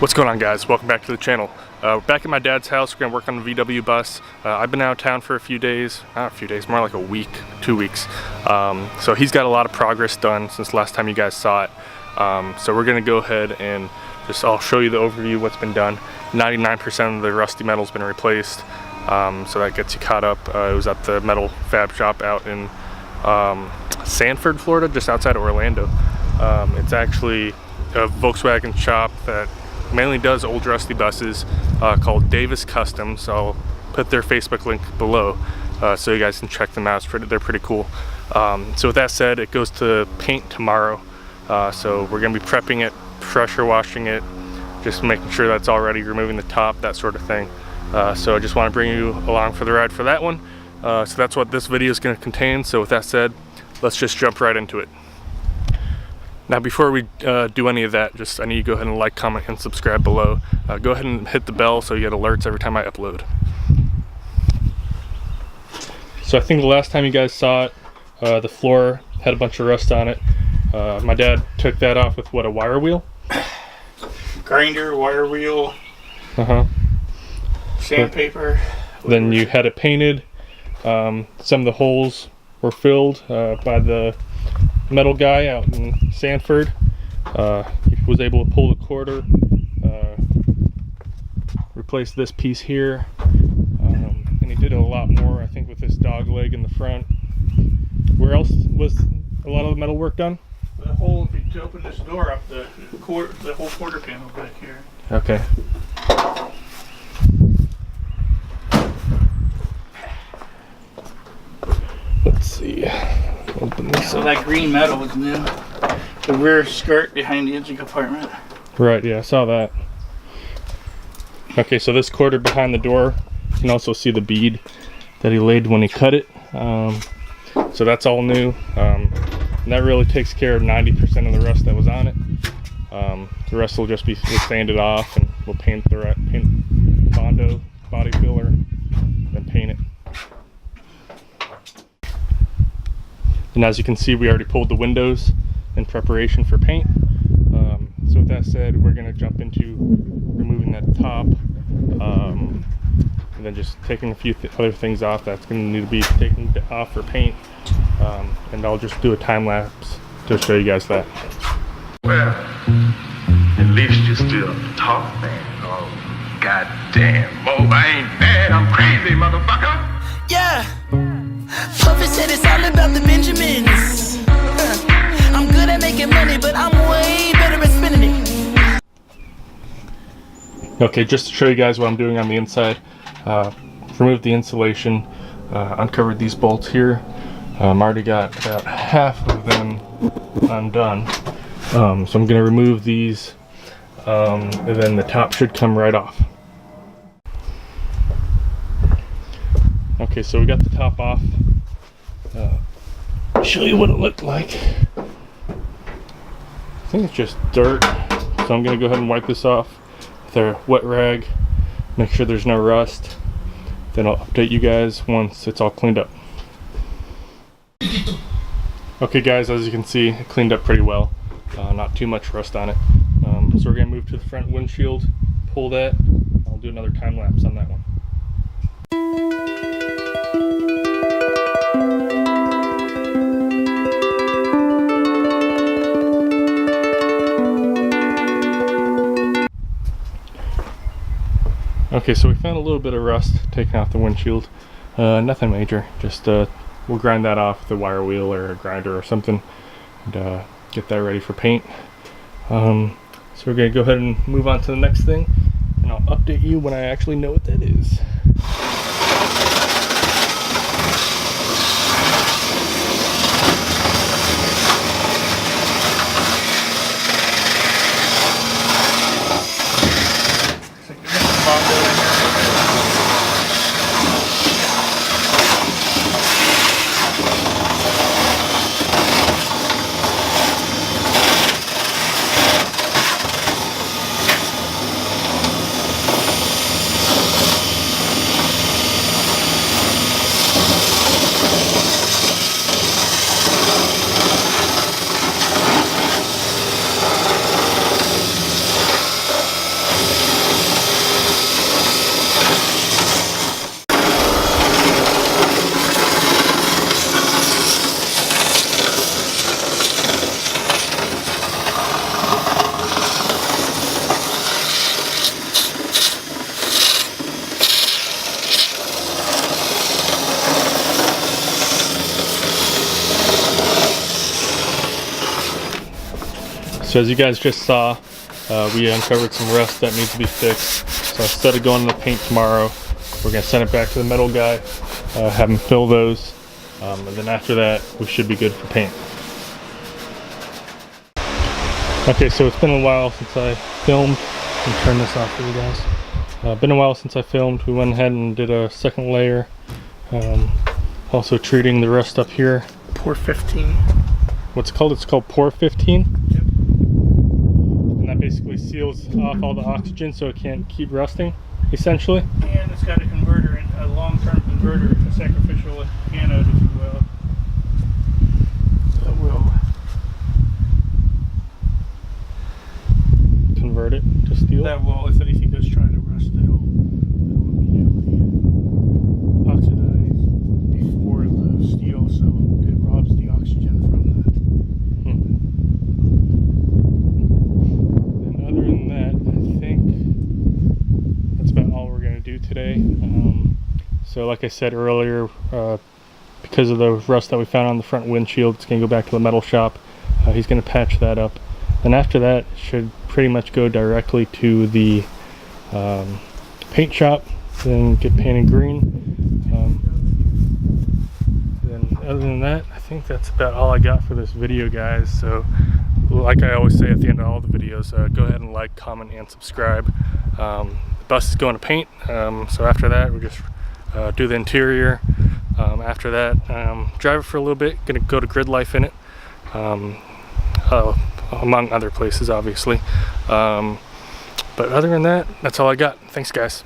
What's going on, guys? Welcome back to the channel. Back at my dad's house. We're gonna work on the VW bus. I've been out of town for a few days, not a few days, more like a week, 2 weeks. So he's got a lot of progress done since last time you guys saw it. So we're gonna go ahead and I'll show you the overview of what's been done. 99% of the rusty metal's been replaced. So that gets you caught up. It was at the metal fab shop out in Sanford, Florida, just outside of Orlando. It's actually a Volkswagen shop that mainly does old rusty buses, called Davis Custom. So I'll put their Facebook link below so you guys can check them out. They're pretty cool. So with that said, it goes to paint tomorrow. So we're gonna be prepping it, pressure washing it, just making sure that's all ready, removing the top, that sort of thing. So I just want to bring you along for the ride for that one. So that's what this video is going to contain. So with that said, let's just jump right into it. Now before we do any of that, I need you to go ahead and like, comment, and subscribe below. Go ahead and hit the bell so you get alerts every time I upload. So I think the last time you guys saw it, the floor had a bunch of rust on it. My dad took that off with what, a wire wheel? Grinder, wire wheel, sandpaper. Then you had it painted. Some of the holes were filled by the metal guy out in Sanford. He was able to pull the quarter, replace this piece here, and he did a lot more, I think, with this dog leg in the front. Where else was a lot of the metal work done? The whole, if you open this door up, the whole quarter panel back here. Okay. Let's see. Open this So up. that green metal was new. The rear skirt behind the engine compartment. Right, yeah, I saw that. Okay, so this quarter behind the door, you can also see the bead that he laid when he cut it. So that's all new. And that really takes care of 90% of the rust that was on it. The rest will just be sanded off, and we'll paint Bondo, body filler, then paint it. And as you can see, we already pulled the windows in preparation for paint. So with that said, we're going to jump into removing that top, and then just taking a few other things off that's going to need to be taken off for paint. And I'll just do a time lapse to show you guys that. Well, at least you're still talk, man. Oh, goddamn. Oh, I ain't bad. I'm crazy, motherfucker. Yeah. Puffy said it's all about the Benjamins. I'm good at making money, but I'm way better at spending it. Okay, just to show you guys what I'm doing on the inside. Removed the insulation, uncovered these bolts here. Already got about half of them undone. So I'm going to remove these, and then the top should come right off. Okay, so we got the top off. I'll show you what it looked like. I think it's just dirt, so I'm going to go ahead and wipe this off with a wet rag, make sure there's no rust. Then I'll update you guys once it's all cleaned up. Okay guys, as you can see, it cleaned up pretty well. Not too much rust on it. So we're going to move to the front windshield, pull that. I'll do another time lapse on that one. Okay, so we found a little bit of rust taking off the windshield. Nothing major, just we'll grind that off with a wire wheel or a grinder or something, and get that ready for paint. So we're going to go ahead and move on to the next thing, and I'll update you when I actually know what that is. So as you guys just saw, we uncovered some rust that needs to be fixed. So instead of going to the paint tomorrow, we're going to send it back to the metal guy, have him fill those, and then after that we should be good for paint. Okay, so it's been a while since I filmed. Let me turn this off for you guys. Been a while since I filmed. We went ahead and did a second layer. Also treating the rust up here. Pour 15. What's it called? It's called Pour 15. Yep. And that basically seals off all the oxygen so it can't keep rusting, essentially. And it's got a converter, a long-term converter, a sacrificial anode, if you will. That will convert it to steel. That will, if anything does try to rust, it'll immediately oxidize before the steel, so it robs the oxygen from the. And other than that, I think that's about all we're going to do today. So like I said earlier, because of the rust that we found on the front windshield, it's going to go back to the metal shop. He's going to patch that up. And after that, it should pretty much go directly to the paint shop, then get painted green. Then other than that, I think that's about all I got for this video, guys. So like I always say at the end of all the videos, go ahead and like, comment, and subscribe. The bus is going to paint, so after that we just do the interior. After that, drive it for a little bit, gonna go to Grid Life in it, among other places obviously. But other than that, that's all I got. Thanks guys.